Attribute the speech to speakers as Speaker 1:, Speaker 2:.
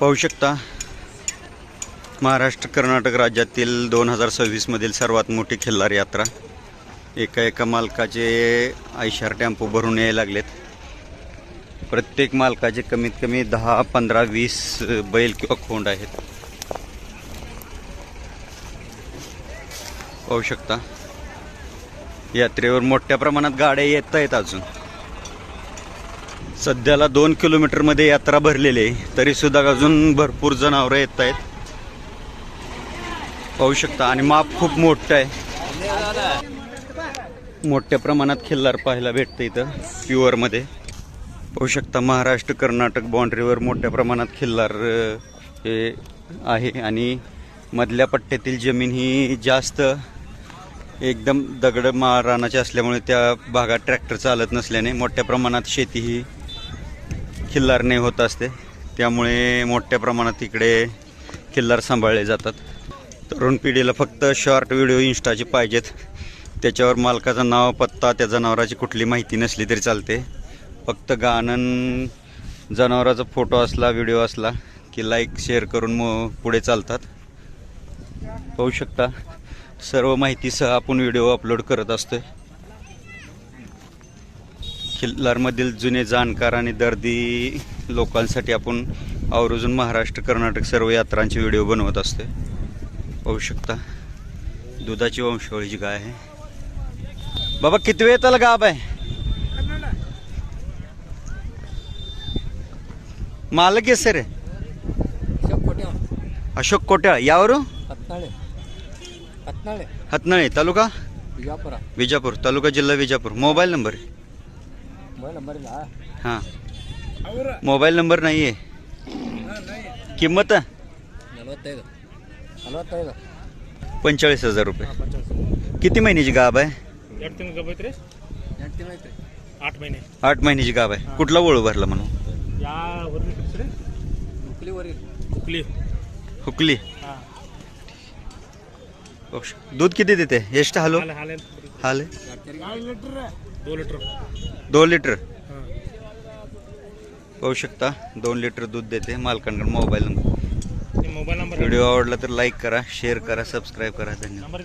Speaker 1: पाहू शकता महाराष्ट्र कर्नाटक राज्यातील 2026 मधील सर्वात मोठी खिल्लार यात्रा। एका मालकाचे आयशार टेम्पो भरून यायला लागलेत। प्रत्येक मालकाचे कमीत कमी 10, 15, 20 बैल किंवा खोंड आहेत। पाहू शकता यात्रेवर मोठ्या प्रमाणात गाड्या येत आहेत। अजून सध्याला 2 किलोमीटर मध्ये यात्रा भरलेली आहे, तरी सुद्धा अजून भरपूर जनावरं येत आहेत। पाहू शकता आणि माप खूप मोठं आहे। मोठ्या प्रमाणात खिल्लार पाहायला भेटते इथं प्युअर मध्ये। पाहू शकता महाराष्ट्र कर्नाटक बाउंड्रीवर मोठ्या प्रमाणात खिल्लार हे आहे आणि मधल्या पट्ट्यातील जमीन ही जास्त एकदम दगड रानाची असल्यामुळे त्या भागात ट्रॅक्टर चालत नसल्याने मोठ्या प्रमाणात शेती ही खिल्लारने होत असते। त्यामुळे मोठ्या प्रमाणात इकडे खिल्लार सांभाळले जातात। तरुण पिढीला फक्त शॉर्ट व्हिडिओ इंस्टाचे पाहिजेत, त्याच्यावर मालकाचं नाव, पत्ता, त्या जनावराची कुठली माहिती नसली तरी चालते। फक्त गाणं, जनावराचा फोटो असला, व्हिडिओ असला की लाईक शेअर करून पुढे चालतात। पाहू शकता सर्व माहितीसह आपण व्हिडिओ अपलोड करत असतोय। खिल्लारमधील जुने जाणकार आणि दर्दी लोकांसाठी आपण आवर्जून महाराष्ट्र कर्नाटक सर्व यात्रांचे व्हिडिओ बनवत असतोय। पाहू शकता दुधाची वंशावळीची गाय आहे। बाबा किती वेळ त्याला गाब आहे? मालक आहे सर अशोक कोट्याळ, यावरून हतनाळे तालुका विजापूर, तालुका जिल्हा विजापूर। मोबाईल नंबर हां, मोबाईल नंबर नाही आहे। किंमत 45,000 रुपये। किती महिन्याची गाब आहे? 8 महिन्याची गाब आहे। कुठला वळू भरला म्हणून? हुकली। दूध किती देते? ಎಷ್ಟು ಹಾಲು? ಹಾಲು 2 लिटर। पाहू शकता 2 लिटर दूध देते। मालकांकडे मोबाईल नंबर, व्हिडिओ आवडला तर लाईक करा, शेअर करा, सबस्क्राईब करा। धन्यवाद।